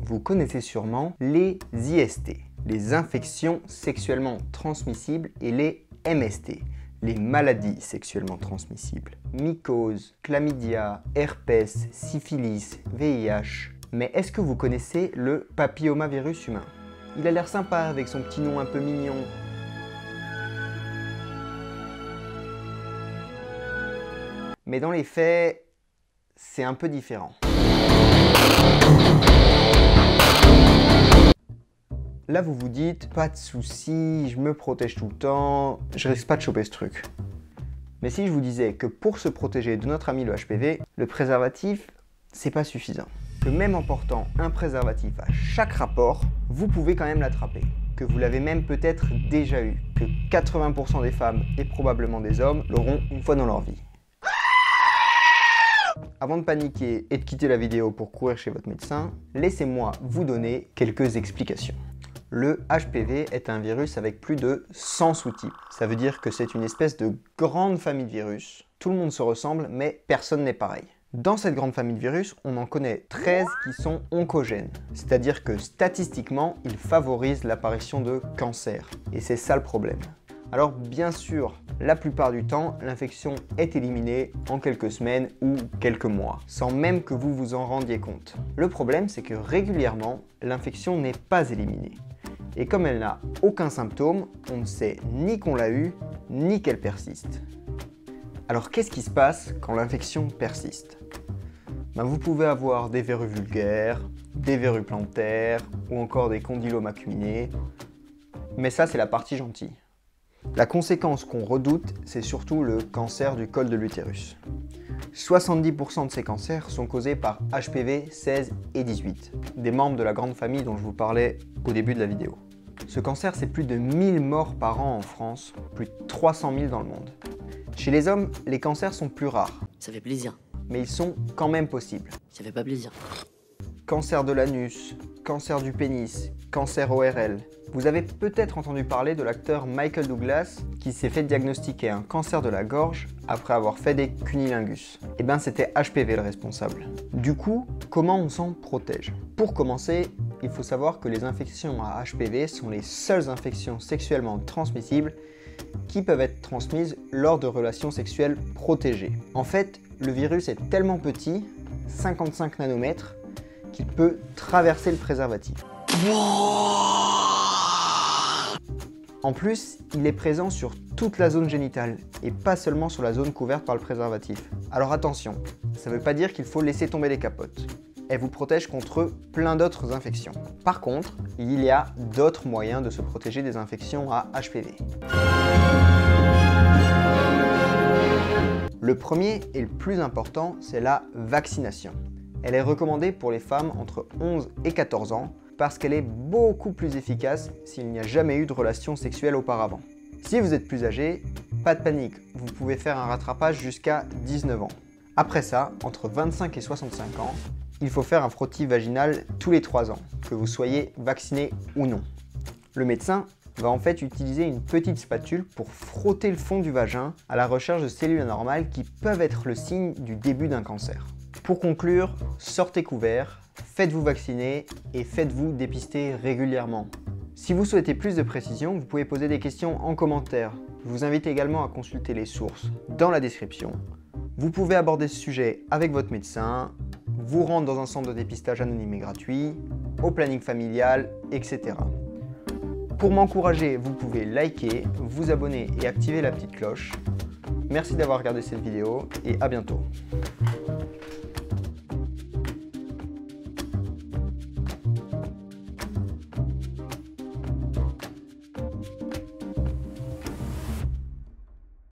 vous connaissez sûrement les IST, les infections sexuellement transmissibles, et les MST, les maladies sexuellement transmissibles. Mycose, chlamydia, herpès, syphilis, VIH. Mais est-ce que vous connaissez le papillomavirus humain? Il a l'air sympa avec son petit nom un peu mignon. Mais dans les faits, c'est un peu différent. Là, vous vous dites, pas de soucis, je me protège tout le temps, je risque pas de choper ce truc. Mais si je vous disais que pour se protéger de notre ami le HPV, le préservatif, c'est pas suffisant. Que même en portant un préservatif à chaque rapport, vous pouvez quand même l'attraper. Que vous l'avez même peut-être déjà eu. Que 80% des femmes et probablement des hommes l'auront une fois dans leur vie. Avant de paniquer et de quitter la vidéo pour courir chez votre médecin, laissez-moi vous donner quelques explications. Le HPV est un virus avec plus de 100 sous-types. Ça veut dire que c'est une espèce de grande famille de virus. Tout le monde se ressemble, mais personne n'est pareil. Dans cette grande famille de virus, on en connaît 13 qui sont oncogènes. C'est-à-dire que statistiquement, ils favorisent l'apparition de cancers. Et c'est ça le problème. Alors bien sûr, la plupart du temps, l'infection est éliminée en quelques semaines ou quelques mois, sans même que vous vous en rendiez compte. Le problème, c'est que régulièrement, l'infection n'est pas éliminée. Et comme elle n'a aucun symptôme, on ne sait ni qu'on l'a eu, ni qu'elle persiste. Alors qu'est-ce qui se passe quand l'infection persiste? Vous pouvez avoir des verrues vulgaires, des verrues plantaires, ou encore des condylomes acuminés. Mais ça, c'est la partie gentille. La conséquence qu'on redoute, c'est surtout le cancer du col de l'utérus. 70% de ces cancers sont causés par HPV 16 et 18, des membres de la grande famille dont je vous parlais au début de la vidéo. Ce cancer, c'est plus de 1000 morts par an en France, plus de 300 000 dans le monde. Chez les hommes, les cancers sont plus rares. Ça fait plaisir. Mais ils sont quand même possibles. Ça fait pas plaisir. Cancer de l'anus, cancer du pénis, cancer ORL. Vous avez peut-être entendu parler de l'acteur Michael Douglas qui s'est fait diagnostiquer un cancer de la gorge après avoir fait des cunnilingus. Et bien c'était HPV le responsable. Du coup, comment on s'en protège? Pour commencer, il faut savoir que les infections à HPV sont les seules infections sexuellement transmissibles qui peuvent être transmises lors de relations sexuelles protégées. En fait, le virus est tellement petit, 55 nanomètres, qu'il peut traverser le préservatif. En plus, il est présent sur toute la zone génitale et pas seulement sur la zone couverte par le préservatif. Alors attention, ça ne veut pas dire qu'il faut laisser tomber les capotes. Elle vous protège contre plein d'autres infections. Par contre, il y a d'autres moyens de se protéger des infections à HPV. Le premier et le plus important, c'est la vaccination. Elle est recommandée pour les femmes entre 11 et 14 ans parce qu'elle est beaucoup plus efficace s'il n'y a jamais eu de relation sexuelle auparavant. Si vous êtes plus âgé, pas de panique, vous pouvez faire un rattrapage jusqu'à 19 ans. Après ça, entre 25 et 65 ans, il faut faire un frottis vaginal tous les 3 ans, que vous soyez vacciné ou non. Le médecin va en fait utiliser une petite spatule pour frotter le fond du vagin à la recherche de cellules anormales qui peuvent être le signe du début d'un cancer. Pour conclure, sortez couverts, faites-vous vacciner et faites-vous dépister régulièrement. Si vous souhaitez plus de précision, vous pouvez poser des questions en commentaire. Je vous invite également à consulter les sources dans la description. Vous pouvez aborder ce sujet avec votre médecin, vous rendre dans un centre de dépistage anonyme et gratuit, au planning familial, etc. Pour m'encourager, vous pouvez liker, vous abonner et activer la petite cloche. Merci d'avoir regardé cette vidéo et à bientôt.